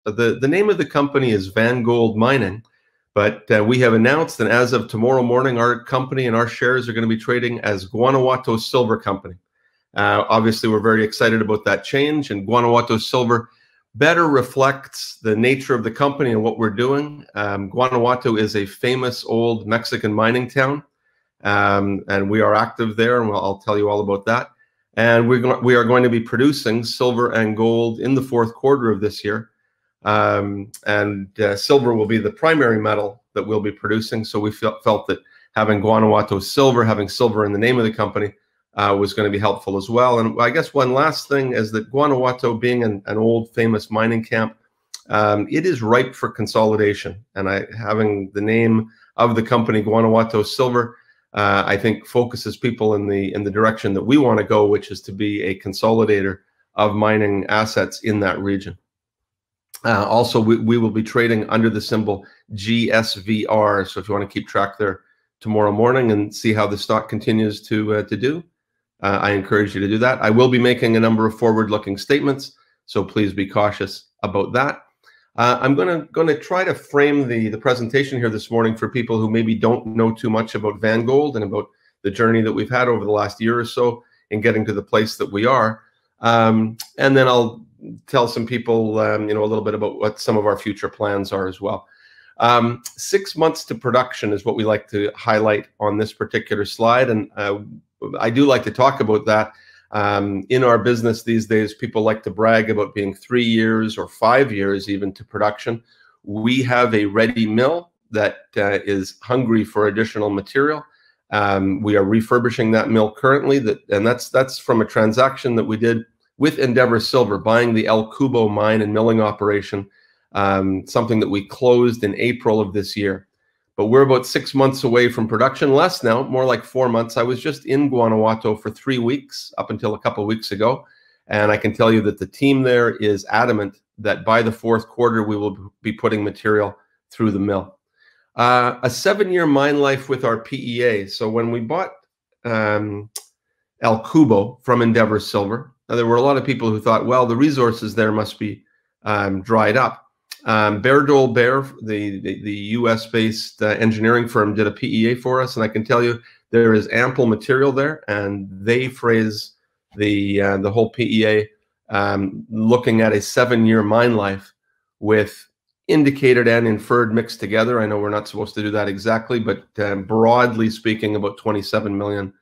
The name of the company is VanGold Mining, but we have announced, and as of tomorrow morning, our company and our shares are going to be trading as Guanajuato Silver Company. Obviously, we're very excited about that change, and Guanajuato Silver better reflects the nature of the company and what we're doing. Guanajuato is a famous old Mexican mining town, and we are active there, and I'll tell you all about that. And we are going to be producing silver and gold in the fourth quarter of this year. Silver will be the primary metal that we'll be producing. So we felt that having Guanajuato Silver, having silver in the name of the company, was going to be helpful as well. And I guess one last thing is that Guanajuato, being an old famous mining camp, it is ripe for consolidation. And having the name of the company Guanajuato Silver, I think focuses people in the direction that we want to go, which is to be a consolidator of mining assets in that region. Also, we will be trading under the symbol GSVR. So if you want to keep track there tomorrow morning and see how the stock continues to do, I encourage you to do that. I will be making a number of forward-looking statements, so please be cautious about that. I'm going to try to frame the presentation here this morning for people who maybe don't know too much about VanGold and about the journey that we've had over the last year or so in getting to the place that we are. And then I'll tell some people, a little bit about what some of our future plans are as well. 6 months to production is what we like to highlight on this particular slide, and I do like to talk about that. In our business these days, people like to brag about being 3 years or 5 years even to production. We have a ready mill that is hungry for additional material. We are refurbishing that mill currently, and that's from a transaction that we did with Endeavor Silver, buying the El Cubo mine and milling operation, something that we closed in April of this year. But we're about 6 months away from production, less now, more like 4 months. I was just in Guanajuato for 3 weeks up until a couple of weeks ago. And I can tell you that the team there is adamant that by the fourth quarter, we will be putting material through the mill. A 7-year mine life with our PEA. So when we bought El Cubo from Endeavor Silver, there were a lot of people who thought, well, the resources there must be dried up. Bear, the US-based engineering firm, did a PEA for us, and I can tell you there is ample material there, and they phrase the whole PEA looking at a 7-year mine life with indicated and inferred mixed together. I know we're not supposed to do that exactly, but broadly speaking, about 27 million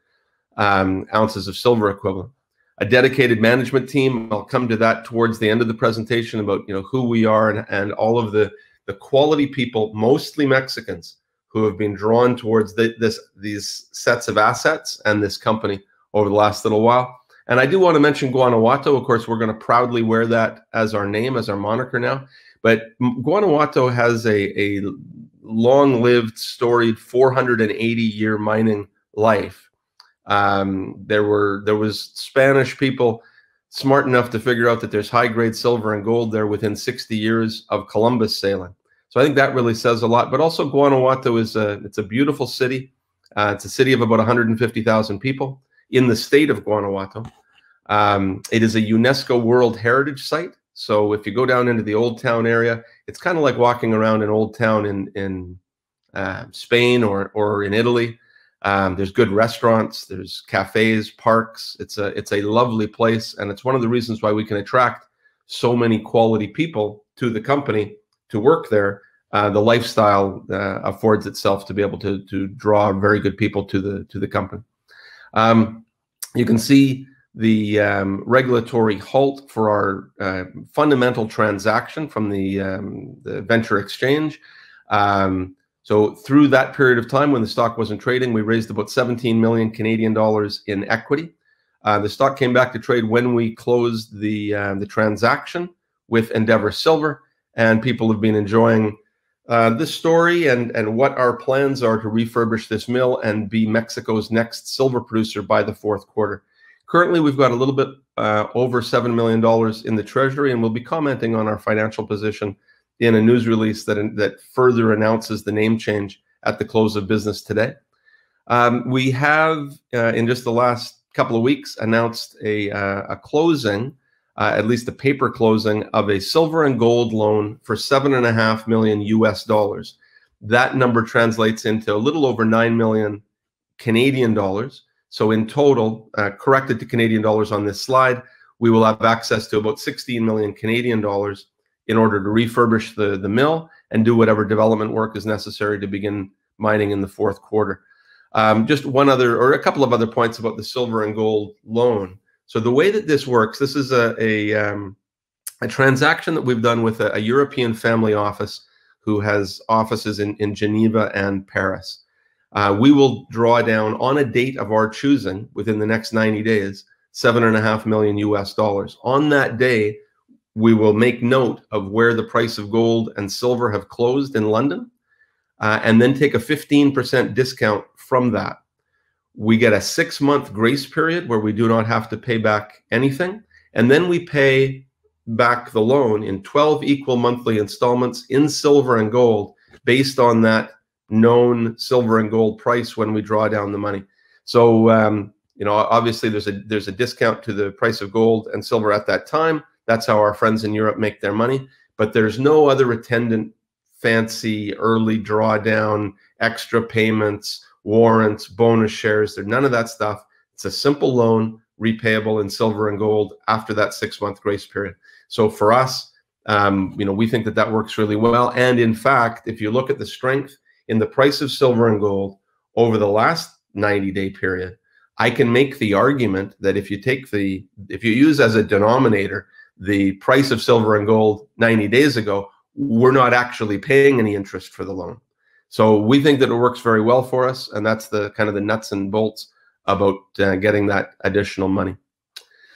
ounces of silver equivalent. A dedicated management team. I'll come to that towards the end of the presentation about who we are and all of the quality people, mostly Mexicans, who have been drawn towards these sets of assets and this company over the last little while. And I do want to mention Guanajuato. Of course, we're going to proudly wear that as our name, as our moniker now. But Guanajuato has a long-lived, storied 480-year mining life. There was Spanish people smart enough to figure out that there's high-grade silver and gold there within 60 years of Columbus sailing. So I think that really says a lot. But also Guanajuato it's a beautiful city. It's a city of about 150,000 people in the state of Guanajuato. It is a UNESCO World Heritage Site. So if you go down into the Old Town area, it's kind of like walking around an old town in Spain or in Italy. There's good restaurants, there's cafes, parks. It's a lovely place, and it's one of the reasons why we can attract so many quality people to the company to work there. The lifestyle affords itself to be able to draw very good people to the company. You can see the regulatory halt for our fundamental transaction from the venture exchange. So through that period of time when the stock wasn't trading, we raised about 17 million Canadian dollars in equity. The stock came back to trade when we closed the transaction with Endeavor Silver, and people have been enjoying this story and what our plans are to refurbish this mill and be Mexico's next silver producer by the fourth quarter. Currently, we've got a little bit over $7 million in the treasury, and we'll be commenting on our financial position in a news release that further announces the name change at the close of business today. We have, in just the last couple of weeks, announced a closing at least the paper closing of a silver and gold loan for $7.5 million US. That number translates into a little over 9 million Canadian dollars. So in total, corrected to Canadian dollars on this slide, we will have access to about 16 million Canadian dollars in order to refurbish the mill and do whatever development work is necessary to begin mining in the fourth quarter. Just one other, or a couple of other points about the silver and gold loan. So the way that this works, this is a transaction that we've done with a European family office who has offices in Geneva and Paris. We will draw down on a date of our choosing within the next 90 days, $7.5 million US. On that day, we will make note of where the price of gold and silver have closed in London, and then take a 15% discount from that. We get a 6-month grace period where we do not have to pay back anything. And then we pay back the loan in 12 equal monthly installments in silver and gold based on that known silver and gold price when we draw down the money. So, you know, obviously there's a discount to the price of gold and silver at that time. That's how our friends in Europe make their money. But there's no other attendant fancy early drawdown, extra payments, warrants, bonus shares. There's none of that stuff. It's a simple loan, repayable in silver and gold after that 6-month grace period. So for us, you know, we think that that works really well. And in fact, if you look at the strength in the price of silver and gold over the last 90-day period, I can make the argument that if you use as a denominator the price of silver and gold 90 days ago, we're not actually paying any interest for the loan. So we think that it works very well for us, and that's the kind of the nuts and bolts about getting that additional money.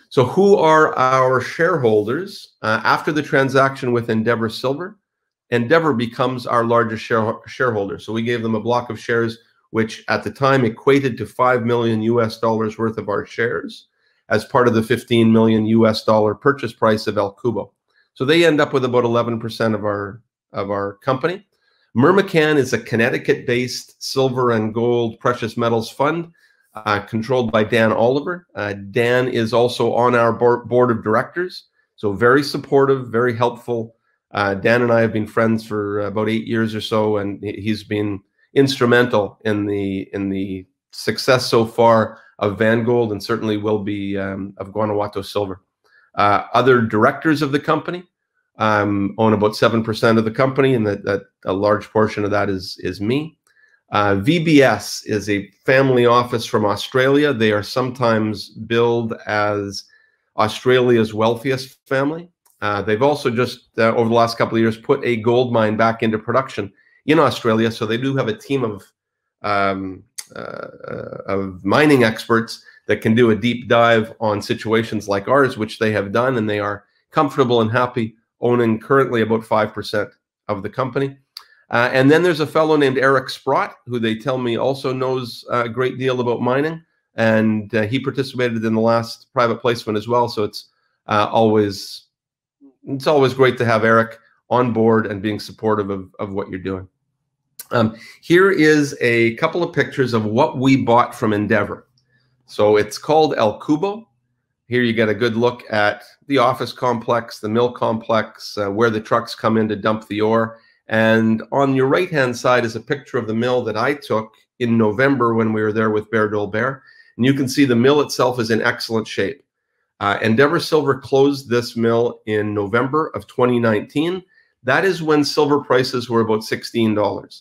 So who are our shareholders? After the transaction with Endeavour Silver, Endeavour becomes our largest shareholder. So we gave them a block of shares, which at the time equated to $5 million US worth of our shares as part of the $15 million US purchase price of El Cubo. So they end up with about 11% of our company. Mermacan is a Connecticut-based silver and gold precious metals fund controlled by Dan Oliver. Dan is also on our board of directors, so very supportive, very helpful. Dan and I have been friends for about 8 years or so, and he's been instrumental in the success so far of VanGold, and certainly will be of Guanajuato Silver. Other directors of the company own about 7% of the company, and that a large portion of that is me. VBS is a family office from Australia. They are sometimes billed as Australia's wealthiest family. They've also just, over the last couple of years, put a gold mine back into production in Australia. So they do have a team of mining experts that can do a deep dive on situations like ours, which they have done, and they are comfortable and happy owning currently about 5% of the company. And then there's a fellow named Eric Sprott, who they tell me also knows a great deal about mining, and he participated in the last private placement as well. So it's always great to have Eric on board and being supportive of what you're doing. Here is a couple of pictures of what we bought from Endeavour. So it's called El Cubo. Here you get a good look at the office complex, the mill complex, where the trucks come in to dump the ore. And on your right-hand side is a picture of the mill that I took in November when we were there with Bear Dolbear. And you can see the mill itself is in excellent shape. Endeavour Silver closed this mill in November of 2019. That is when silver prices were about $16.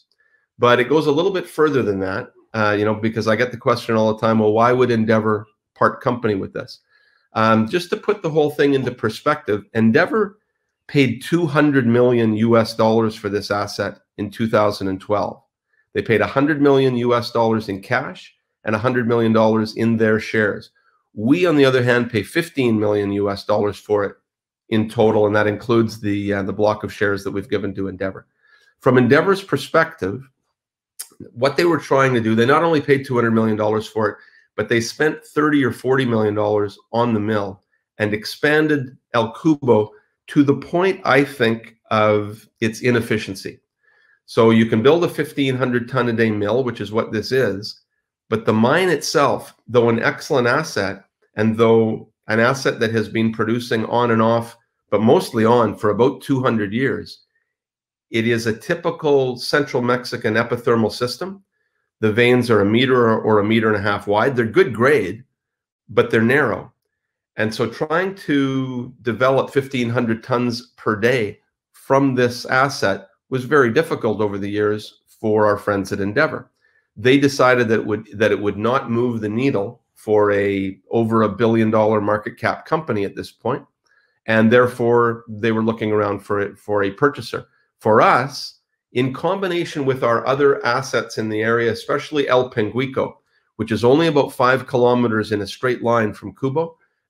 But it goes a little bit further than that, you know, because I get the question all the time, well, why would Endeavour part company with this? Just to put the whole thing into perspective, Endeavour paid $200 million US for this asset in 2012. They paid $100 million US in cash and $100 million in their shares. We, on the other hand, pay $15 million US for it in total, and that includes the block of shares that we've given to Endeavour. From Endeavour's perspective, what they were trying to do, they not only paid $200 million for it, but they spent $30 or $40 million on the mill and expanded El Cubo to the point, I think, of its inefficiency. So you can build a 1,500 ton a day mill, which is what this is, but the mine itself, though an excellent asset, and though an asset that has been producing on and off, but mostly on for about 200 years. It is a typical Central Mexican epithermal system. The veins are 1 meter or 1.5 meters wide. They're good grade, but they're narrow. And so trying to develop 1,500 tons per day from this asset was very difficult over the years for our friends at Endeavour. They decided that it would not move the needle for over $1 billion market cap company at this point, and therefore they were looking around for a purchaser. For us, in combination with our other assets in the area, especially El Penguico, which is only about 5 kilometers in a straight line from Cuba,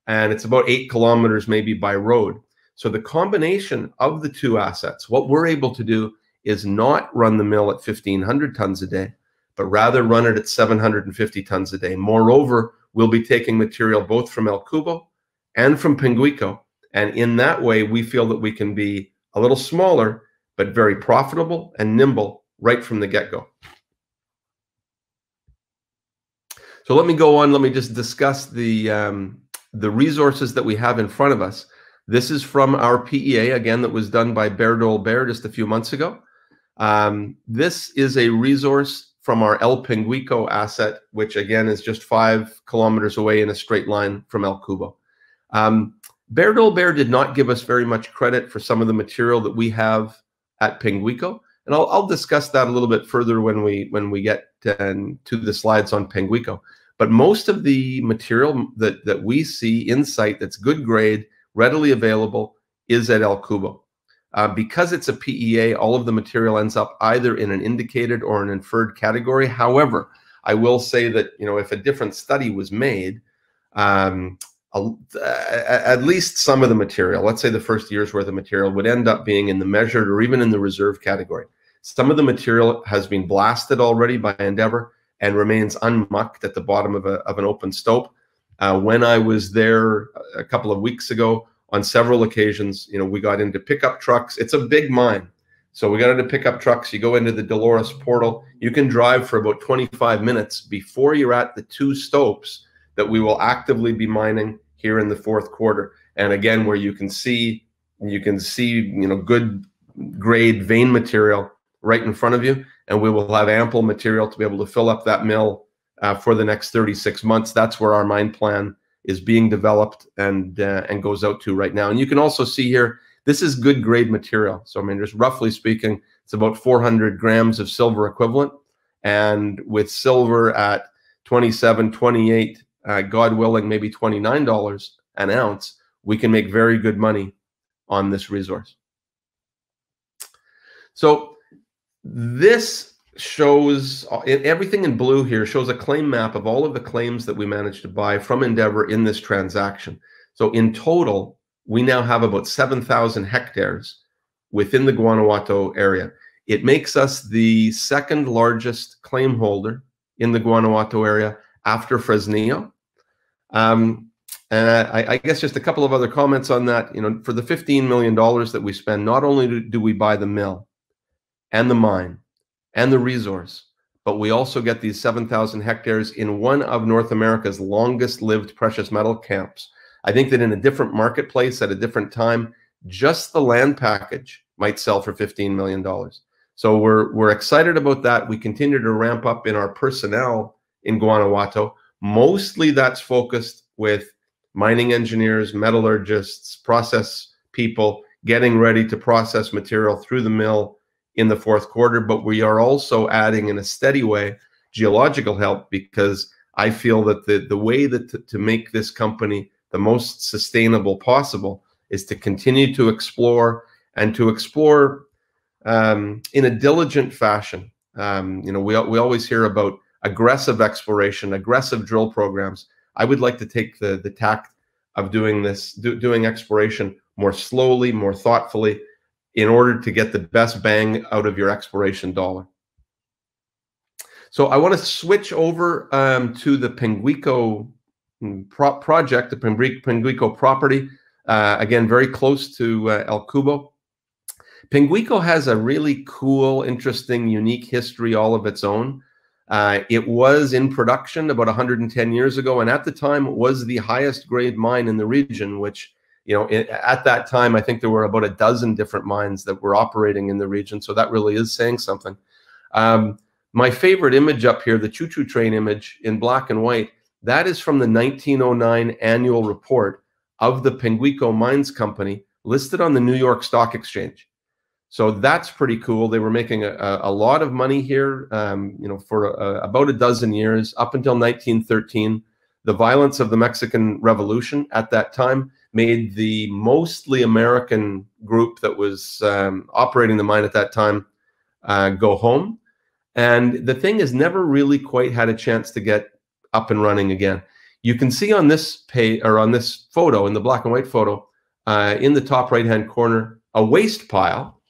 and it's about 8 kilometers maybe by road. So the combination of the two assets, what we're able to do is not run the mill at 1,500 tons a day, but rather run it at 750 tons a day. Moreover, we'll be taking material both from El Cubo and from Penguico. And in that way, we feel that we can be a little smaller, but very profitable and nimble right from the get-go. So let me go on. Let me just discuss the resources that we have in front of us. This is from our PEA, again, that was done by VanGold just a few months ago. This is a resource from our El Penguico asset, which again is just 5 kilometers away in a straight line from El Cubo. VanGold did not give us very much credit for some of the material that we have at Penguico, and I'll discuss that a little bit further when we get to the slides on Penguico. But most of the material that we see in site that's good grade, readily available, is at El Cubo. Because it's a PEA, all of the material ends up either in an indicated or an inferred category. However, I will say that, you know, if a different study was made, at least some of the material, let's say the first year's worth of material, would end up being in the measured or even in the reserve category. Some of the material has been blasted already by Endeavour and remains unmucked at the bottom of an open stope. When I was there a couple of weeks ago, on several occasions, you know, we got into pickup trucks. It's a big mine. So we got into pickup trucks. You go into the Dolores portal. You can drive for about 25 minutes before you're at the 2 stopes that we will actively be mining here in the 4th quarter. And again, where you can see, you know, good grade vein material right in front of you. And we will have ample material to be able to fill up that mill for the next 36 months. That's where our mine plan is being developed and goes out to right now. And you can also see here, this is good grade material. So I mean, just roughly speaking, it's about 400 grams of silver equivalent. And with silver at 27, 28, God willing, maybe $29 an ounce, we can make very good money on this resource. So this shows, everything in blue here shows a claim map of all of the claims that we managed to buy from Endeavour in this transaction. So in total, we now have about 7,000 hectares within the Guanajuato area. It makes us the 2nd largest claim holder in the Guanajuato area after Fresnillo. And I guess just a couple of other comments on that. You know, for the $15 million that we spend, not only do we buy the mill and the mine and the resource, but we also get these 7,000 hectares in one of North America's longest lived precious metal camps. I think that in a different marketplace at a different time, just the land package might sell for $15 million. So we're excited about that. We continue to ramp up in our personnel in Guanajuato. Mostly that's focused with mining engineers, metallurgists, process people, getting ready to process material through the mill in the 4th quarter. But we are also adding in a steady way geological help, because I feel that the way that to make this company the most sustainable possible is to continue to explore, and to explore in a diligent fashion. You know, we always hear about aggressive exploration, aggressive drill programs. I would like to take the tact of doing this, doing exploration more slowly, more thoughtfully, in order to get the best bang out of your exploration dollar. So I want to switch over to the Penguico project, the Penguico property, again, very close to El Cubo. Penguico has a really cool, interesting, unique history all of its own. It was in production about 110 years ago, and at the time it was the highest grade mine in the region, which, at that time, I think there were about a dozen different mines that were operating in the region. So that really is saying something. My favorite image up here, the choo-choo train image in black and white, that is from the 1909 annual report of the Penguico Mines Company, listed on the New York Stock Exchange. So that's pretty cool. They were making a lot of money here, for about a dozen years, up until 1913. The violence of the Mexican Revolution at that time made the mostly American group that was operating the mine at that time go home. And the thing has never really quite had a chance to get up and running again. You can see on this page, or on this photo, in the black and white photo, in the top right-hand corner, a waste pile.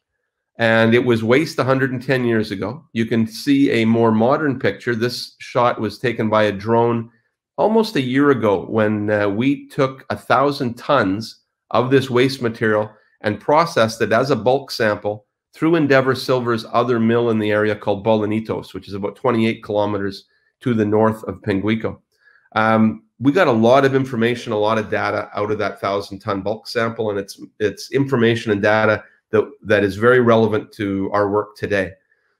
And it was waste 110 years ago. You can see a more modern picture. This shot was taken by a drone almost a year ago, when we took 1,000 tons of this waste material and processed it as a bulk sample through Endeavour Silver's other mill in the area called Bolanitos, which is about 28 kilometers to the north of Penguico. We got a lot of information, a lot of data out of that 1,000-ton bulk sample, and it's information and data that is very relevant to our work today.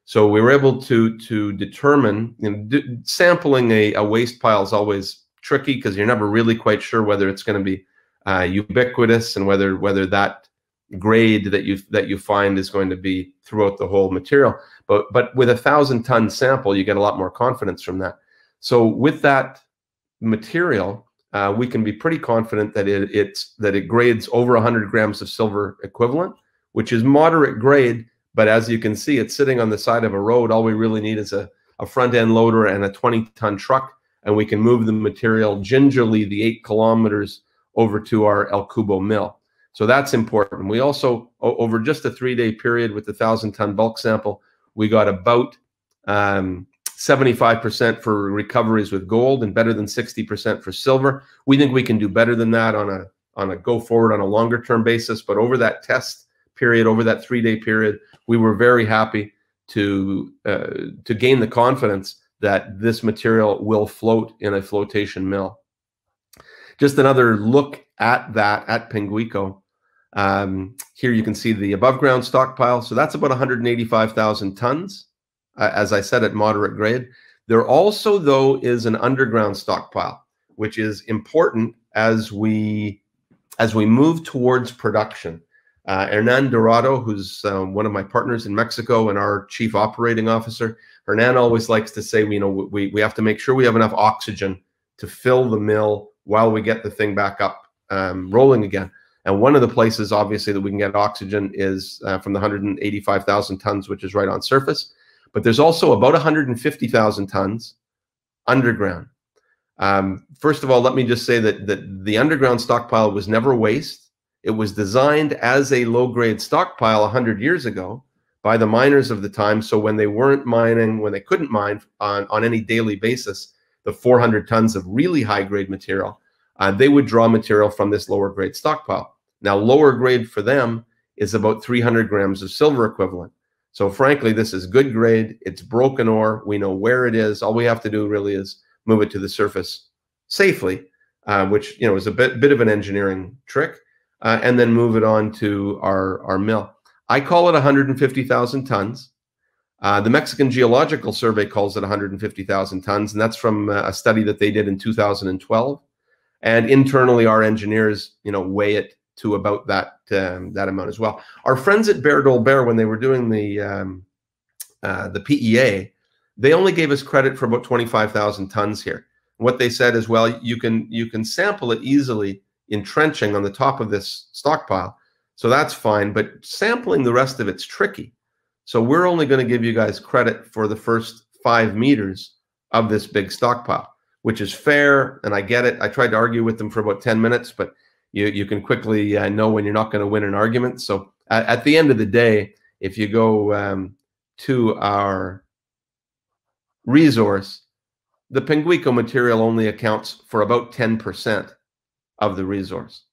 So we were able to determine, sampling a waste pile is always tricky, because you're never really quite sure whether it's going to be ubiquitous, and whether that grade that you find is going to be throughout the whole material. But with a 1,000-ton sample, you get a lot more confidence from that. So with that material, we can be pretty confident that it grades over 100 grams of silver equivalent, which is moderate grade. But as you can see, it's sitting on the side of a road. All we really need is a front-end loader and a 20-ton truck, and we can move the material gingerly the 8 kilometers over to our El Cubo mill. So that's important. We also, over just a 3-day period with the 1,000-ton bulk sample, we got about 75% for recoveries with gold and better than 60% for silver. We think we can do better than that on a go forward, on a longer-term basis. But over that test period, over that 3-day period, we were very happy to gain the confidence that this material will float in a flotation mill. Just another look at that at Penguico. Here you can see the above ground stockpile. So that's about 185,000 tons, as I said, at moderate grade. There also, though, is an underground stockpile, which is important as we move towards production. Hernan Dorado, who's one of my partners in Mexico and our chief operating officer, Hernan always likes to say, we have to make sure we have enough oxygen to fill the mill while we get the thing back up rolling again. And one of the places, obviously, that we can get oxygen is from the 185,000 tons, which is right on surface. But there's also about 150,000 tons underground. First of all, let me just say that the underground stockpile was never waste. It was designed as a low-grade stockpile 100 years ago by the miners of the time. So when they weren't mining, when they couldn't mine on any daily basis, the 400 tons of really high-grade material, they would draw material from this lower-grade stockpile. Now, lower grade for them is about 300 grams of silver equivalent. So frankly, this is good grade. It's broken ore. We know where it is. All we have to do really is move it to the surface safely, which is a bit of an engineering trick. And then move it on to our mill. I call it 150,000 tons. The Mexican Geological Survey calls it 150,000 tons, and that's from a study that they did in 2012. And internally, our engineers, weigh it to about that amount as well. Our friends at Bear Dolbear, when they were doing the PEA, they only gave us credit for about 25,000 tons here. What they said is, well, you can sample it easily in trenching on the top of this stockpile. So that's fine, but sampling the rest of it's tricky. So we're only going to give you guys credit for the first 5 meters of this big stockpile, which is fair, and I get it. I tried to argue with them for about 10 minutes, but you can quickly know when you're not going to win an argument. So at the end of the day, if you go to our resource, the Penguico material only accounts for about 10% of the resource.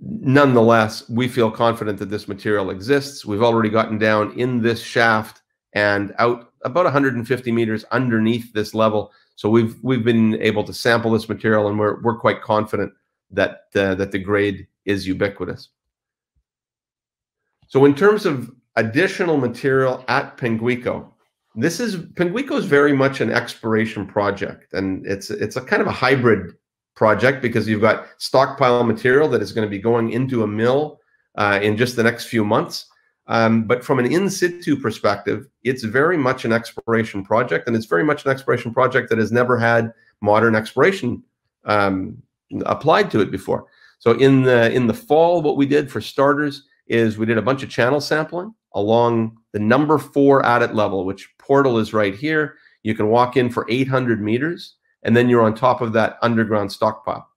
Nonetheless, we feel confident that this material exists. We've already gotten down in this shaft and out about 150 meters underneath this level. So we've been able to sample this material, and we're quite confident that that the grade is ubiquitous. So in terms of additional material at Pinguico, Pinguico is very much an exploration project, and it's a kind of a hybrid project because you've got stockpile material that is going to be going into a mill in just the next few months. But from an in situ perspective, it's very much an exploration project, and it's very much an exploration project that has never had modern exploration applied to it before. So in the fall, what we did for starters is we did a bunch of channel sampling along the number 4 adit level, which portal is right here. You can walk in for 800 meters, and then you're on top of that underground stockpile.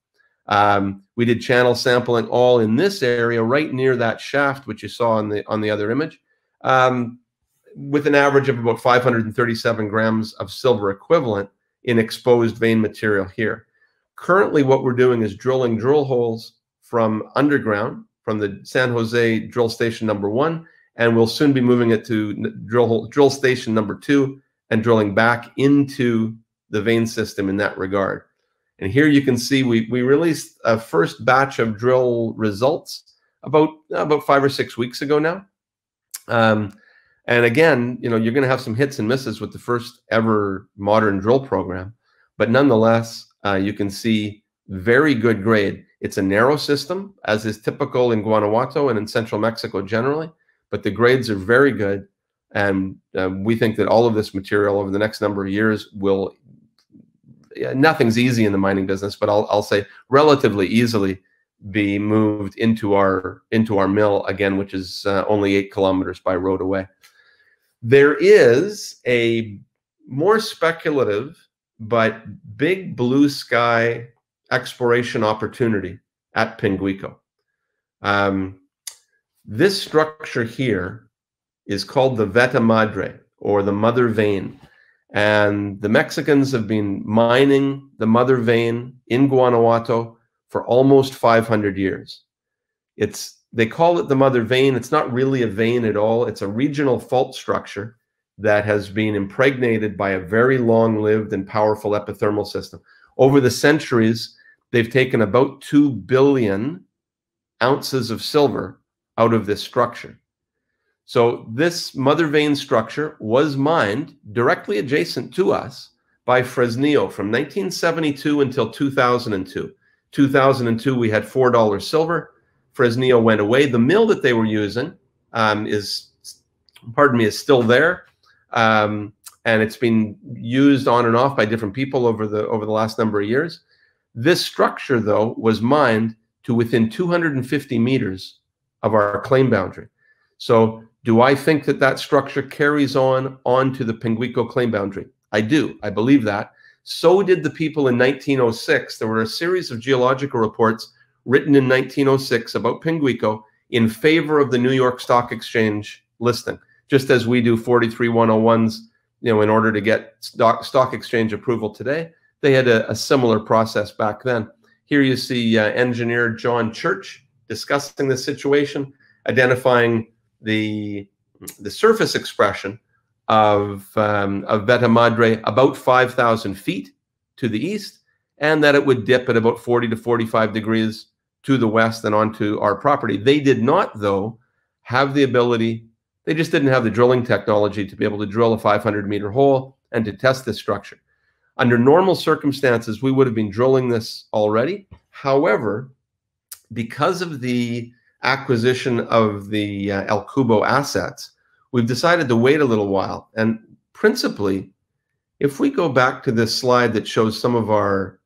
We did channel sampling all in this area right near that shaft, which you saw on the other image, with an average of about 537 grams of silver equivalent in exposed vein material here. Currently, what we're doing is drilling drill holes from underground, from the San Jose drill station number 1, and we'll soon be moving it to drill station number 2 and drilling back into the vein system in that regard. And here you can see we released a first batch of drill results about 5 or 6 weeks ago now. And again, you know, you're going to have some hits and misses with the first ever modern drill program, but nonetheless, you can see very good grade. It's a narrow system, as is typical in Guanajuato and in central Mexico generally, but the grades are very good. And we think that all of this material over the next number of years will, nothing's easy in the mining business, but I'll say relatively easily be moved into our mill again, which is only 8 kilometers by road away. There is a more speculative but big blue sky exploration opportunity at Pinguico. This structure here is called the Veta Madre, or the Mother Vein. And the Mexicans have been mining the Mother Vein in Guanajuato for almost 500 years. They call it the Mother Vein. It's not really a vein at all. It's a regional fault structure that has been impregnated by a very long-lived and powerful epithermal system. Over the centuries, they've taken about 2 billion ounces of silver out of this structure. So this Mother Vein structure was mined directly adjacent to us by Fresnillo from 1972 until 2002. 2002, we had $4 silver. Fresnillo went away. The mill that they were using is still there. And it's been used on and off by different people over the last number of years. This structure, though, was mined to within 250 meters of our claim boundary. So do I think that that structure carries onto the Pinguico claim boundary? I do. I believe that. So did the people in 1906. There were a series of geological reports written in 1906 about Pinguico in favor of the New York Stock Exchange listing, just as we do 43101s, you know, in order to get stock exchange approval today. They had a similar process back then. Here you see engineer John Church discussing the situation, identifying the surface expression of Veta Madre about 5,000 feet to the east, and that it would dip at about 40 to 45 degrees to the west and onto our property. They did not, though, have the ability. They just didn't have the drilling technology to be able to drill a 500-meter hole and to test this structure. Under normal circumstances, we would have been drilling this already. However, because of the acquisition of the El Cubo assets, we've decided to wait a little while. And principally, if we go back to this slide that shows some of our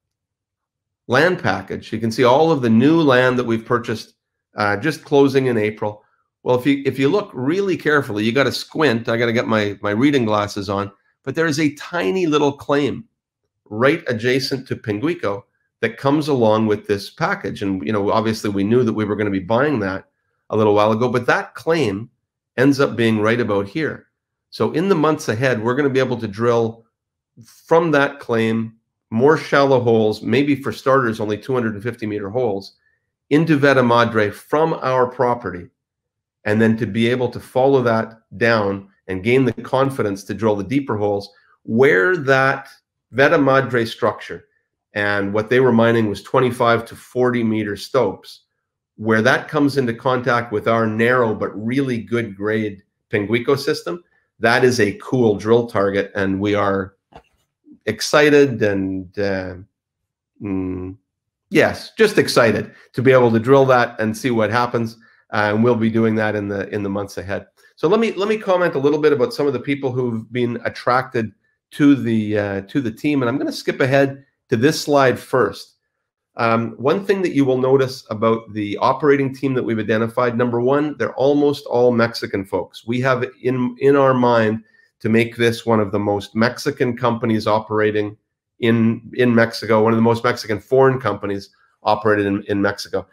land package, you can see all of the new land that we've purchased just closing in April. Well, if you look really carefully, you got to squint. I got to get my reading glasses on. But there is a tiny little claim right adjacent to Pinguico that comes along with this package. And, you know, obviously we knew that we were going to be buying that a little while ago, but that claim ends up being right about here. So in the months ahead, we're going to be able to drill from that claim more shallow holes, maybe for starters, only 250-meter holes, into Veta Madre from our property, and then to be able to follow that down and gain the confidence to drill the deeper holes where that Veta Madre structure, and what they were mining was 25 to 40 meter stopes, where that comes into contact with our narrow but really good grade Pinguico system. That is a cool drill target, and we are excited and yes, just excited to be able to drill that and see what happens. And we'll be doing that in the months ahead. So let me comment a little bit about some of the people who've been attracted to the team, and I'm going to skip ahead to this slide first. One thing that you will notice about the operating team that we've identified, number one, they're almost all Mexican folks. We have in our mind to make this one of the most Mexican companies operating in Mexico, one of the most Mexican foreign companies operated in Mexico.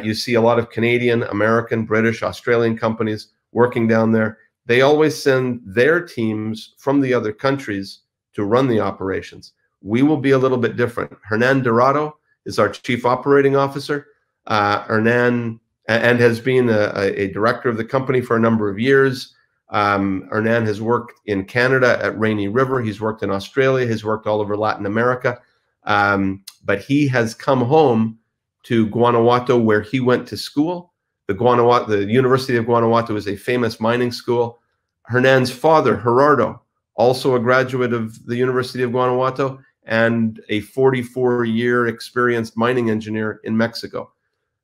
You see a lot of Canadian, American, British, Australian companies working down there. They always send their teams from the other countries to run the operations. We will be a little bit different. Hernan Dorado is our Chief Operating Officer. Hernan and has been a director of the company for a number of years. Hernan has worked in Canada at Rainy River. He's worked in Australia. He's worked all over Latin America. But he has come home to Guanajuato, where he went to school. The University of Guanajuato is a famous mining school. Hernan's father, Gerardo, also a graduate of the University of Guanajuato and a 44-year experienced mining engineer in Mexico.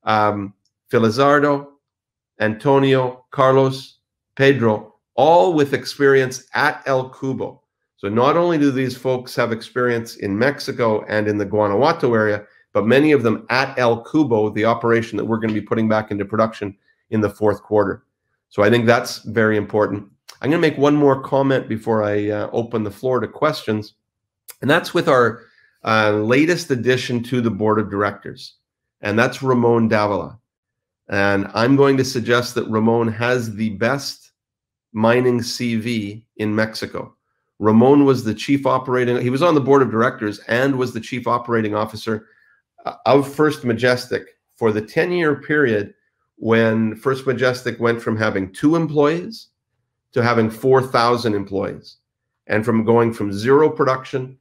Felizardo, Antonio, Carlos, Pedro, all with experience at El Cubo. So not only do these folks have experience in Mexico and in the Guanajuato area, but many of them at El Cubo, the operation that we're going to be putting back into production in the fourth quarter. So I think that's very important. I'm going to make one more comment before I open the floor to questions, and that's with our latest addition to the board of directors, and that's Ramon Davila. And I'm going to suggest that Ramon has the best mining CV in Mexico. Ramon was the chief operating, he was on the board of directors and was the chief operating officer of First Majestic for the 10-year period when First Majestic went from having 2 employees to having 4,000 employees, and from going from 0 production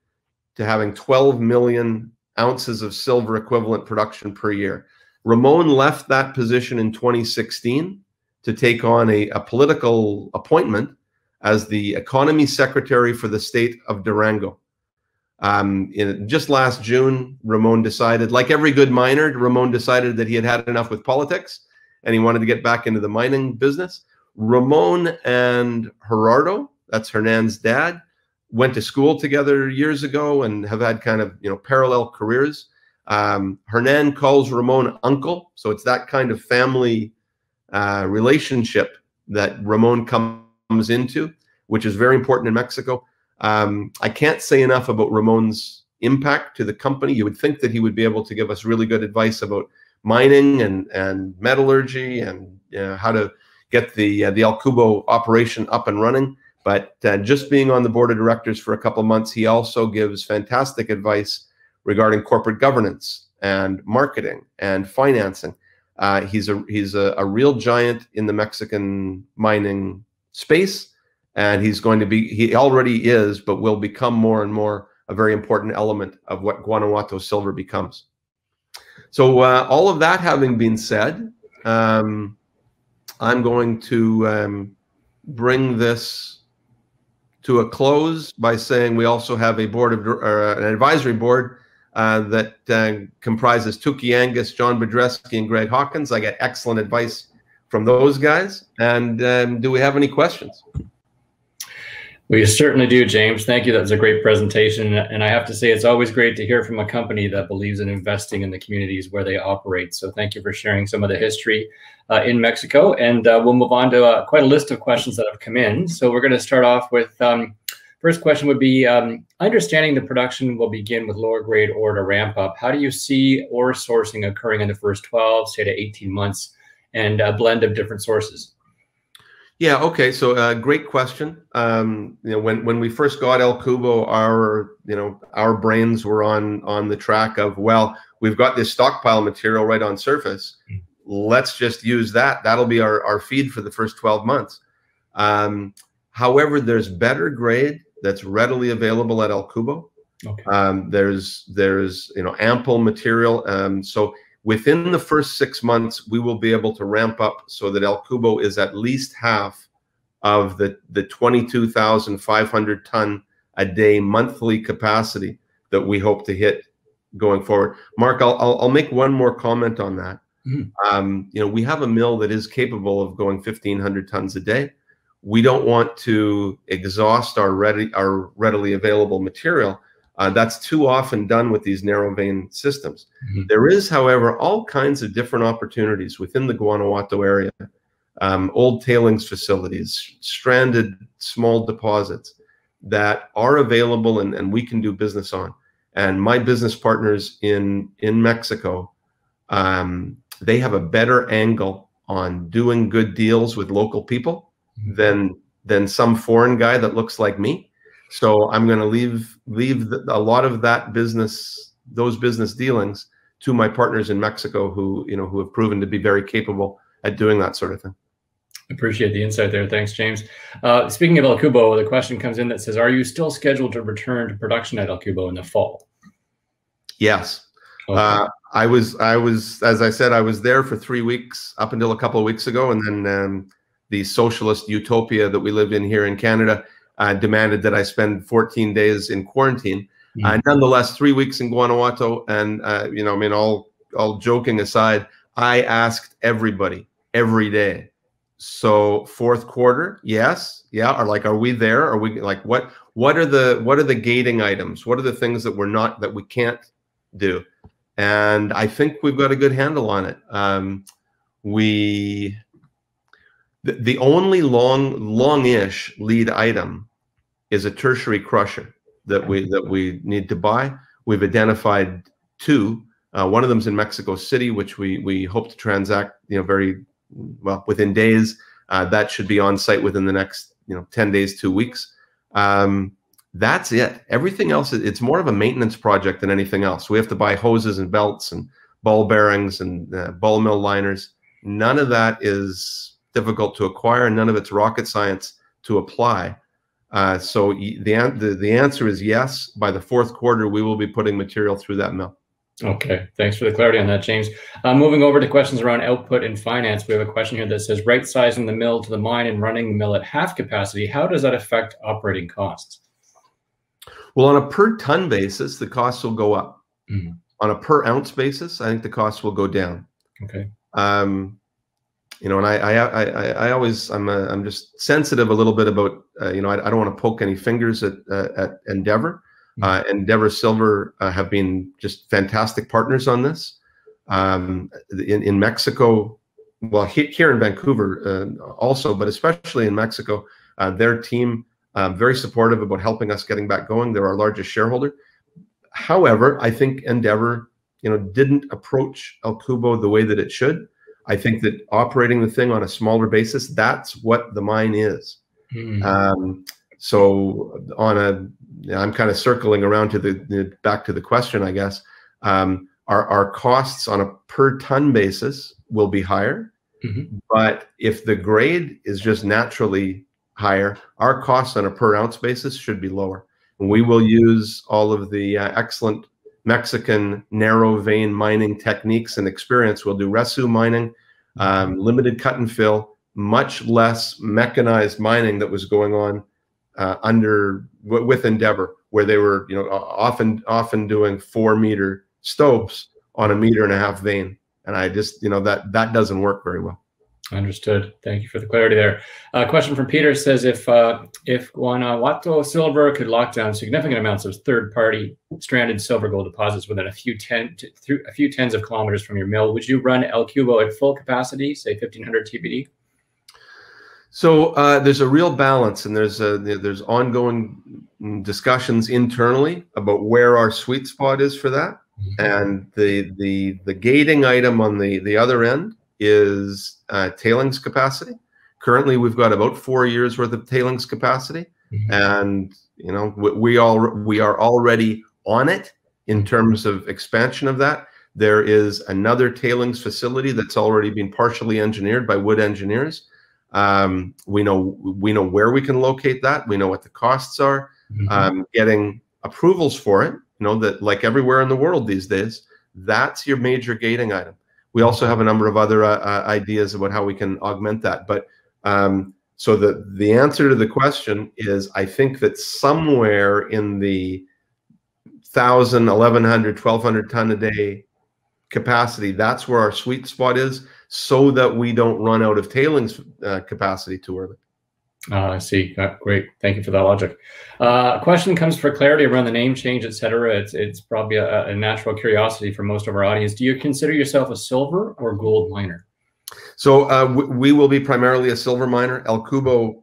to having 12 million ounces of silver equivalent production per year. Ramon left that position in 2016 to take on a political appointment as the economy secretary for the state of Durango. Just last June, Ramon decided, like every good miner, Ramon decided that he had had enough with politics and he wanted to get back into the mining business. Ramon and Gerardo, that's Hernan's dad, went to school together years ago and have had kind of, parallel careers. Hernan calls Ramon uncle, so it's that kind of family relationship that Ramon comes into, which is very important in Mexico. I can't say enough about Ramon's impact to the company. You would think that he would be able to give us really good advice about mining and metallurgy and how to get the El Cubo operation up and running. But just being on the board of directors for a couple of months, he also gives fantastic advice regarding corporate governance and marketing and financing. He's a real giant in the Mexican mining space, and he already is, but will become more and more a very important element of what Guanajuato silver becomes. So all of that having been said, I'm going to bring this to a close by saying we also have a board of an advisory board that comprises Tuki Angus, John Bedreski, and Greg Hawkins. I get excellent advice from those guys. And do we have any questions? We certainly do, James. Thank you. That was a great presentation. And I have to say, it's always great to hear from a company that believes in investing in the communities where they operate. So thank you for sharing some of the history in Mexico. And we'll move on to quite a list of questions that have come in. So we're going to start off with, first question would be, understanding the production will begin with lower grade ore to ramp up. How do you see ore sourcing occurring in the first 12, say to 18 months, and a blend of different sources? Yeah. Okay. So great question. When we first got El Cubo, our brains were on the track of, well, we've got this stockpile material right on surface. Let's just use that. That'll be our feed for the first 12 months. However, there's better grade that's readily available at El Cubo. Okay. There's ample material. So within the first 6 months, we will be able to ramp up so that El Cubo is at least half of the 22,500 ton a day monthly capacity that we hope to hit going forward. Mark, I'll make one more comment on that. Mm-hmm. We have a mill that is capable of going 1,500 tons a day. We don't want to exhaust our readily available material. That's too often done with these narrow vein systems. Mm-hmm. There is, however, all kinds of different opportunities within the Guanajuato area. Old tailings facilities, stranded small deposits that are available and we can do business on. And my business partners in Mexico, they have a better angle on doing good deals with local people than some foreign guy that looks like me. So I'm going to leave a lot of that those business dealings to my partners in Mexico who have proven to be very capable at doing that sort of thing. Appreciate the insight there. Thanks, James. Speaking of El Cubo, the question comes in that says, are you still scheduled to return to production at El Cubo in the fall? Yes. Okay. I was, as I said, I was there for 3 weeks up until a couple of weeks ago. And then the socialist utopia that we live in here in Canada demanded that I spend 14 days in quarantine. Nonetheless, 3 weeks in Guanajuato. And, all joking aside, I asked everybody every day. So fourth quarter, yes, yeah. Are we there? Are we like what are the gating items? What are the things that we can't do? And I think we've got a good handle on it. The only longish lead item is a tertiary crusher that we need to buy. We've identified 2. One of them's in Mexico City, which we hope to transact very well within days. That should be on site within the next 10 days, 2 weeks. That's it. Everything else, it's more of a maintenance project than anything else. We have to buy hoses and belts and ball bearings and ball mill liners. None of that is difficult to acquire. None of it's rocket science to apply. So the answer is yes. By the fourth quarter, we will be putting material through that mill. Okay, thanks for the clarity on that, James. Moving over to questions around output and finance, we have a question here that says, right-sizing the mill to the mine and running the mill at half capacity, how does that affect operating costs? Well, on a per ton basis, the costs will go up. Mm-hmm. On a per ounce basis, I think the costs will go down. Okay. And I always, I'm just sensitive a little bit about, I don't want to poke any fingers at Endeavor. Endeavor Silver have been just fantastic partners on this. In Mexico, well, here in Vancouver also, but especially in Mexico, their team very supportive about helping us getting back going. They're our largest shareholder. However, I think Endeavor, didn't approach El Cubo the way that it should. I think that operating the thing on a smaller basis, that's what the mine is. So I'm kind of circling around to back to the question, I guess. Our costs on a per ton basis will be higher, but if the grade is just naturally higher, our costs on a per ounce basis should be lower. And we will use all of the excellent Mexican narrow vein mining techniques and experience. We'll do resu mining, limited cut and fill, much less mechanized mining that was going on with Endeavor, where they were often doing 4 meter stopes on a 1.5 meter vein. And I just that doesn't work very well. Understood. Thank you for the clarity there. A question from Peter says, if Guanajuato Silver could lock down significant amounts of third-party stranded silver gold deposits within a few tens of kilometers from your mill, would you run El Cubo at full capacity, say 1,500 TBD? So there's a real balance, and there's ongoing discussions internally about where our sweet spot is for that. And the gating item on the other end is tailings capacity. Currently, we've got about 4 years worth of tailings capacity, and we are already on it in terms of expansion of that. There is another tailings facility that's already been partially engineered by Wood Engineers. We know where we can locate that. We know what the costs are. Getting approvals for it, that like everywhere in the world these days, that's your major gating item. We also have a number of other ideas about how we can augment that. But so the answer to the question is, I think that somewhere in the 1,000, 1,100, 1,200 ton a day capacity, that's where our sweet spot is, so that we don't run out of tailings capacity too early. I see. Great. Thank you for that logic. A question comes for clarity around the name change, etc. It's probably a natural curiosity for most of our audience. Do you consider yourself a silver or gold miner? So we will be primarily a silver miner. El Cubo,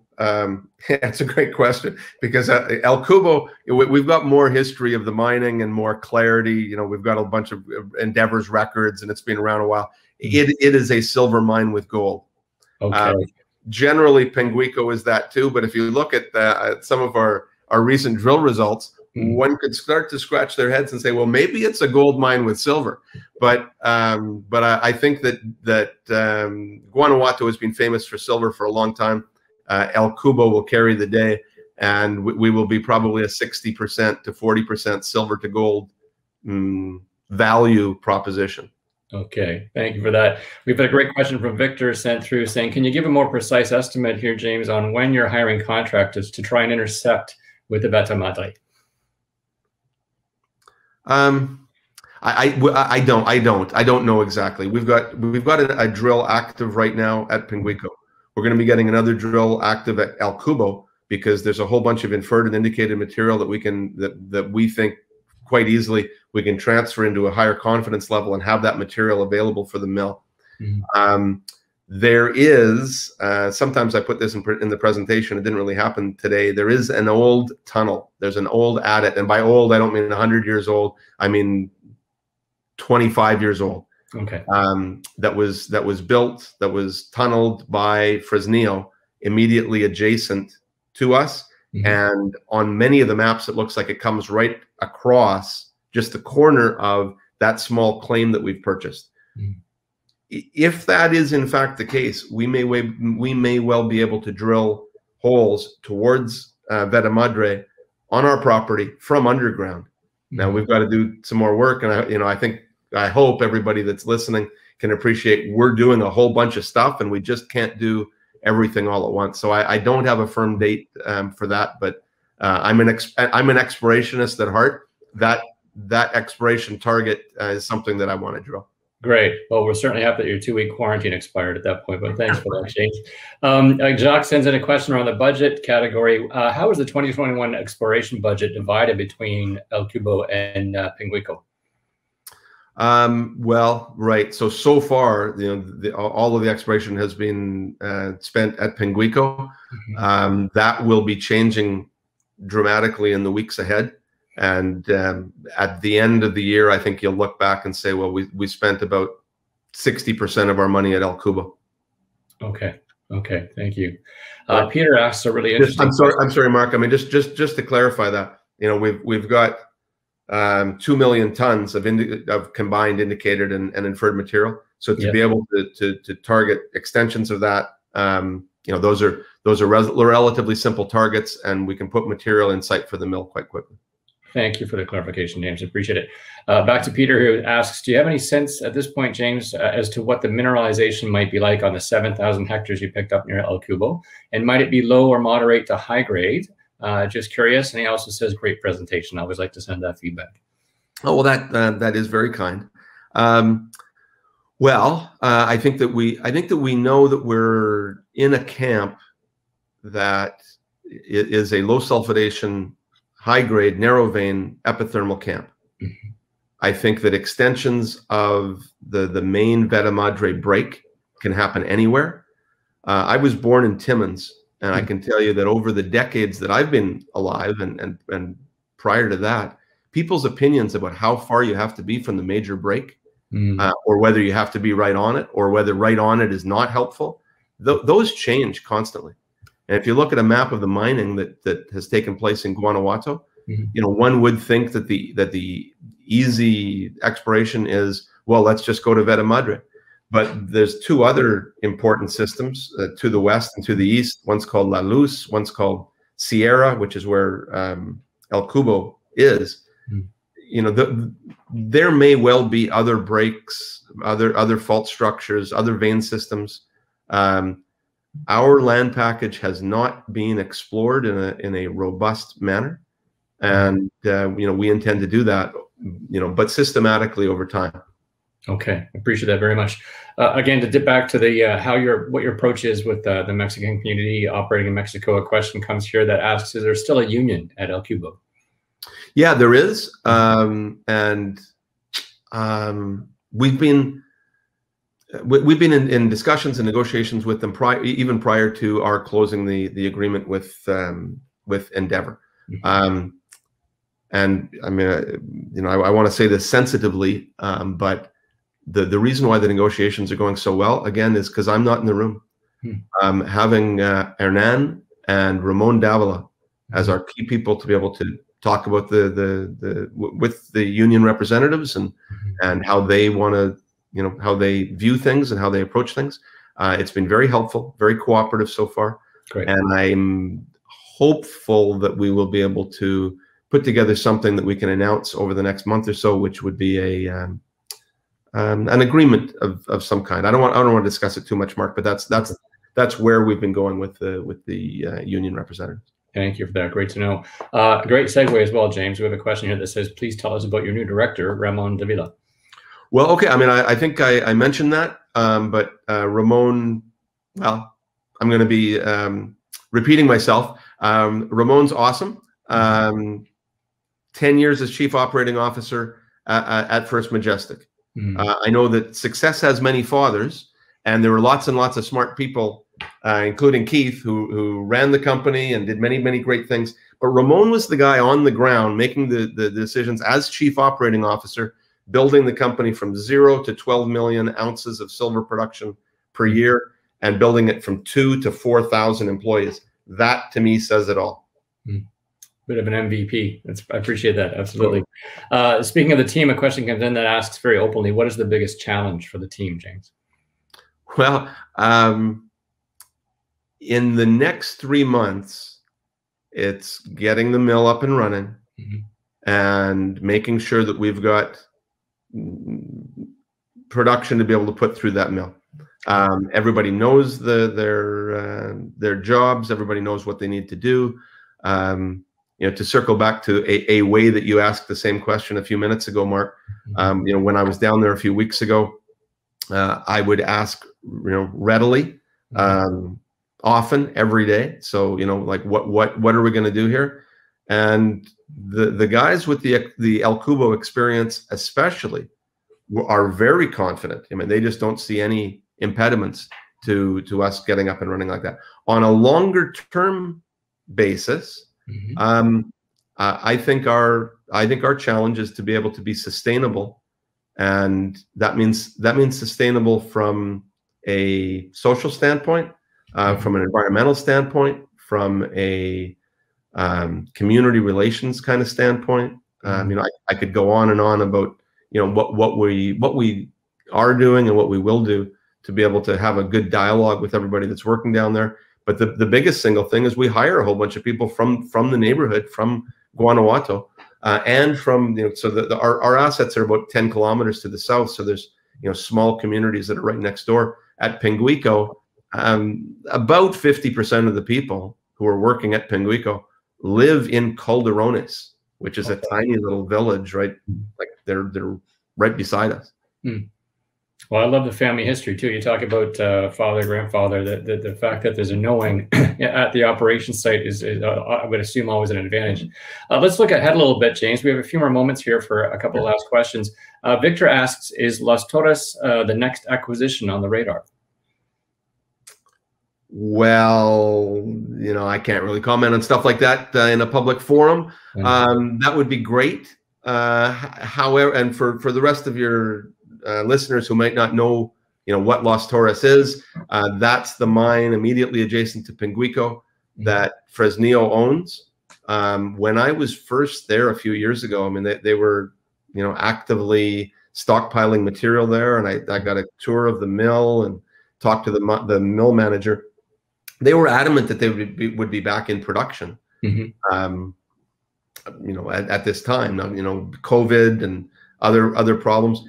that's a great question, because El Cubo, we've got more history of the mining and more clarity. We've got a bunch of Endeavor's records, and it's been around a while. It is a silver mine with gold. Okay. Generally, Penguico is that too, but if you look at some of our recent drill results, one could start to scratch their heads and say, well, maybe it's a gold mine with silver. But I think that Guanajuato has been famous for silver for a long time. El Cubo will carry the day, and we will be probably a 60% to 40% silver to gold value proposition. Okay, thank you for that. We've had a great question from Victor sent through saying, can you give a more precise estimate here, James, on when you're hiring contractors to try and intersect with the Veta Madre? I don't know exactly. We've got a drill active right now at Penguico. We're going to be getting another drill active at El Cubo, because there's a whole bunch of inferred and indicated material that we think quite easily we can transfer into a higher confidence level and have that material available for the mill. There is, sometimes I put this in the presentation, it didn't really happen today, there is an old tunnel. There's an old adit, and by old, I don't mean 100 years old, I mean 25 years old. Okay. That was built, that was tunneled by Fresnillo immediately adjacent to us. And on many of the maps, it looks like it comes right across just the corner of that small claim that we've purchased. If that is in fact the case, we may well be able to drill holes towards Veta Madre on our property from underground. Now we've got to do some more work, and I hope everybody that's listening can appreciate we're doing a whole bunch of stuff, and we just can't do everything all at once. So I don't have a firm date for that, but I'm an explorationist at heart. That exploration target is something that I want to drill. Great. Well, we're certainly happy that your 2-week quarantine expired at that point, but thanks for that, James. Jacques sends in a question around the budget category. How is the 2021 exploration budget divided between El Cubo and Penguico? Well, right. So far, all of the exploration has been spent at Penguico. That will be changing dramatically in the weeks ahead. And at the end of the year, I think you'll look back and say, well, we spent about 60% of our money at El Cubo. Okay. Okay. Thank you. Peter asks a really interesting. I'm sorry, Mark. I mean, just to clarify that, we've got 2 million tons of combined indicated and inferred material. So to be able to target extensions of that, those are relatively simple targets, and we can put material in sight for the mill quite quickly. Thank you for the clarification, James. I appreciate it. Back to Peter, who asks, do you have any sense at this point, James, as to what the mineralization might be like on the 7,000 hectares you picked up near El Cubo? And might it be low or moderate to high grade? Just curious. And he also says, great presentation. I always like to send that feedback. Oh, well, that is very kind. I think that we know that we're in a camp that is a low sulfidation, high grade, narrow vein epithermal camp. I think that extensions of the main Veta Madre break can happen anywhere. I was born in Timmins, and I can tell you that over the decades that I've been alive and prior to that, people's opinions about how far you have to be from the major break, or whether you have to be right on it, or whether right on it is not helpful, those change constantly. And if you look at a map of the mining that has taken place in Guanajuato, one would think that the easy exploration is, well, let's just go to Veta Madre. But there's two other important systems to the west and to the east. One's called La Luz, one's called Sierra, which is where El Cubo is. You know, there may well be other breaks, other fault structures, other vein systems. Our land package has not been explored in a robust manner, and you know, we intend to do that, you know, but systematically over time. Okay, I appreciate that very much. Again, to dip back to the what your approach is with the Mexican community operating in Mexico, a question comes here that asks, is there still a union at El Cubo? Yeah, there is, and we've been in discussions and negotiations with them even prior to our closing the agreement with Endeavor. And I mean, you know, I want to say this sensitively, but the reason why the negotiations are going so well, again, is because I'm not in the room. Having Hernan and Ramon Davila as our key people to be able to talk about with the union representatives and how they want to, you know, how they view things and how they approach things. It's been very helpful, very cooperative so far. Great. And I'm hopeful that we will be able to put together something that we can announce over the next month or so, which would be an agreement of some kind. I don't want to discuss it too much, Mark, but that's where we've been going with the union representatives. Thank you for that. Great to know. Great segue as well, James. We have a question here that says, please tell us about your new director, Ramon Davila. Well, okay. I mean, I think I mentioned that, but Ramon, well, I'm going to be repeating myself. Ramon's awesome. 10 years as Chief Operating Officer at First Majestic. I know that success has many fathers, and there were lots and lots of smart people, including Keith, who ran the company and did many, many great things. But Ramon was the guy on the ground making the decisions as Chief Operating Officer, building the company from 0 to 12 million ounces of silver production per year, and building it from 2,000 to 4,000 employees. That, to me, says it all. Bit of an MVP. I appreciate that. Absolutely. Speaking of the team, a question comes in that asks very openly, what is the biggest challenge for the team, James? Well, in the next 3 months, it's getting the mill up and running and making sure that we've got production to be able to put through that mill. Everybody knows their jobs. Everybody knows what they need to do. You know, to circle back to a way that you asked the same question a few minutes ago, Mark, you know, when I was down there a few weeks ago, I would ask, you know, readily, often, every day. So, you know, like, what are we going to do here? And the guys with the El Cubo experience, especially, are very confident. I mean, they just don't see any impediments to us getting up and running like that. On a longer term basis, I think our challenge is to be able to be sustainable, and that means sustainable from a social standpoint, from an environmental standpoint, from a community relations kind of standpoint. You know, I could go on and on about, you know, what we are doing and what we will do to be able to have a good dialogue with everybody that's working down there. But the biggest single thing is we hire a whole bunch of people from the neighborhood, from Guanajuato, and from, you know, so our assets are about 10 kilometers to the south. So there's, you know, small communities that are right next door. At Pinguico, about 50% of the people who are working at Pinguico live in Calderones, which is a tiny little village, right? Like they're right beside us. Well, I love the family history too. You talk about father, grandfather. The fact that there's a knowing at the operation site is I would assume, always an advantage. Let's look ahead a little bit, James. We have a few more moments here for a couple of last questions. Victor asks, is Las Torres the next acquisition on the radar? Well, you know, I can't really comment on stuff like that in a public forum. That would be great. However, and for the rest of your listeners who might not know, you know, what Las Torres is, that's the mine immediately adjacent to Pinguico that Fresnillo owns. When I was first there a few years ago, I mean, they were actively stockpiling material there, and I got a tour of the mill and talked to the mill manager. They were adamant that they would be back in production. At this time, COVID and other problems.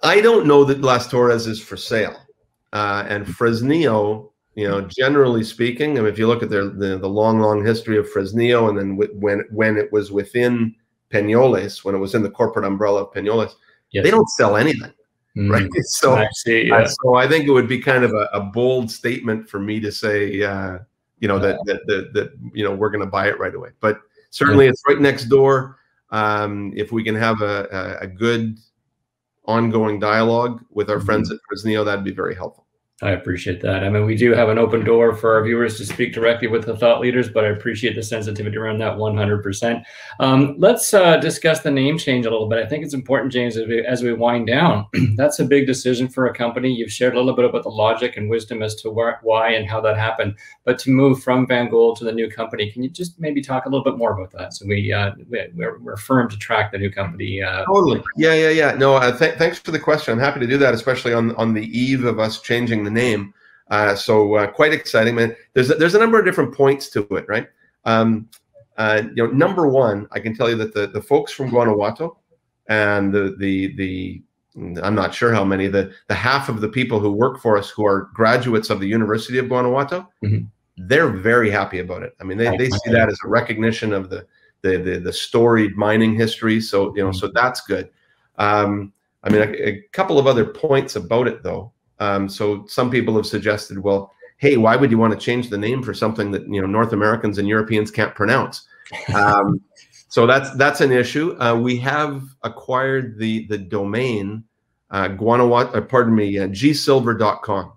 I don't know that Las Torres is for sale, and Fresnillo, generally speaking, if you look at the long history of Fresnillo, and then when it was within Peñoles, when it was in the corporate umbrella of Peñoles, they don't sell anything, right? So I see, so I think it would be kind of a bold statement for me to say, that we're going to buy it right away. But certainly, it's right next door. If we can have a good ongoing dialogue with our friends at Fresnillo, that'd be very helpful. I appreciate that. I mean, we do have an open door for our viewers to speak directly with the thought leaders, but I appreciate the sensitivity around that 100%. Let's discuss the name change a little bit. I think it's important, James, as we wind down. That's a big decision for a company. You've shared a little bit about the logic and wisdom as to why and how that happened. But to move from VanGold to the new company, can you just maybe talk a little bit more about that? So we're firm to track the new company. Totally. Yeah. No, thanks for the question. I'm happy to do that, especially on the eve of us changing the name. So quite exciting, man. There's a number of different points to it, right? Number one, I can tell you that the folks from Guanajuato and the I'm not sure how many, the half of the people who work for us who are graduates of the University of Guanajuato, they're very happy about it. I mean, they see that as a recognition of the storied mining history. So so that's good. I mean, a couple of other points about it though. So some people have suggested, well, hey, why would you want to change the name for something that North Americans and Europeans can't pronounce? So that's an issue. We have acquired the domain gsilver.com.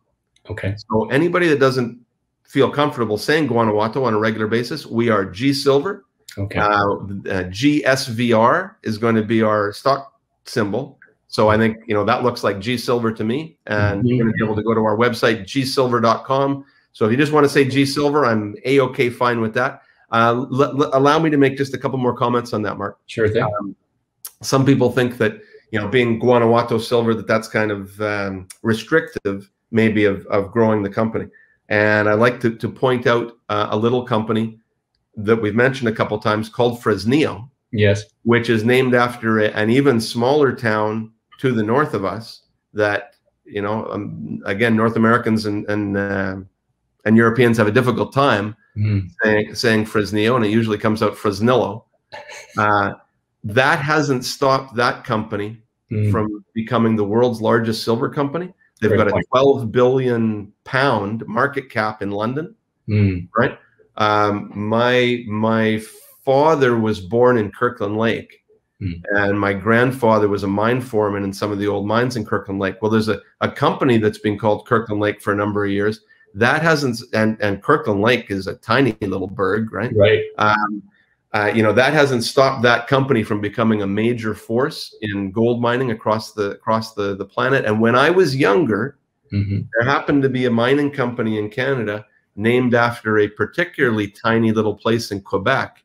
Okay. So anybody that doesn't feel comfortable saying Guanajuato on a regular basis, we are gsilver. Okay. GSVR is going to be our stock symbol. So I think, that looks like G Silver to me, and you're going to be able to go to our website, gsilver.com. So if you just want to say G Silver, I'm A-OK fine with that. Allow me to make just a couple more comments on that, Mark. Sure thing. Some people think that, being Guanajuato Silver, that's kind of restrictive, maybe, of growing the company. And I like to point out a little company that we've mentioned a couple times called Fresnillo. Yes. Which is named after an even smaller town to the north of us that, again, North Americans and Europeans have a difficult time saying Fresnillo, and it usually comes out Fresnillo. That hasn't stopped that company from becoming the world's largest silver company. They've got a 12 billion pound market cap in London, right? My father was born in Kirkland Lake, and my grandfather was a mine foreman in some of the old mines in Kirkland Lake. Well, there's a company that's been called Kirkland Lake for a number of years. That hasn't, and Kirkland Lake is a tiny little burg, right? Right. That hasn't stopped that company from becoming a major force in gold mining across the planet. And when I was younger, there happened to be a mining company in Canada named after a particularly tiny little place in Quebec,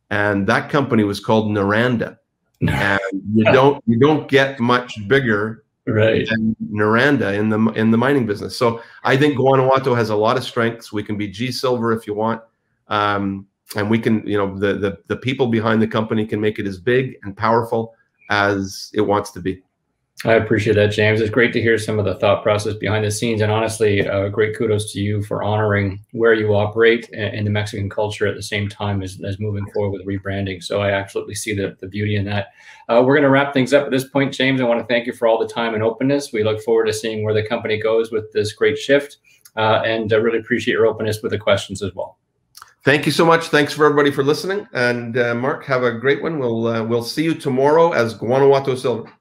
and that company was called Noranda. And you don't get much bigger than Noranda in the mining business. So I think Guanajuato has a lot of strengths. We can be G Silver if you want, and we can, the people behind the company can make it as big and powerful as it wants to be. I appreciate that, James. It's great to hear some of the thought process behind the scenes, and honestly, great kudos to you for honoring where you operate and the Mexican culture at the same time as moving forward with rebranding. So I absolutely see the beauty in that. We're going to wrap things up at this point, James. I want to thank you for all the time and openness. We look forward to seeing where the company goes with this great shift, and I really appreciate your openness with the questions as well. Thank you so much. Thanks for everybody for listening. And Mark, have a great one. We'll see you tomorrow as Guanajuato Silver.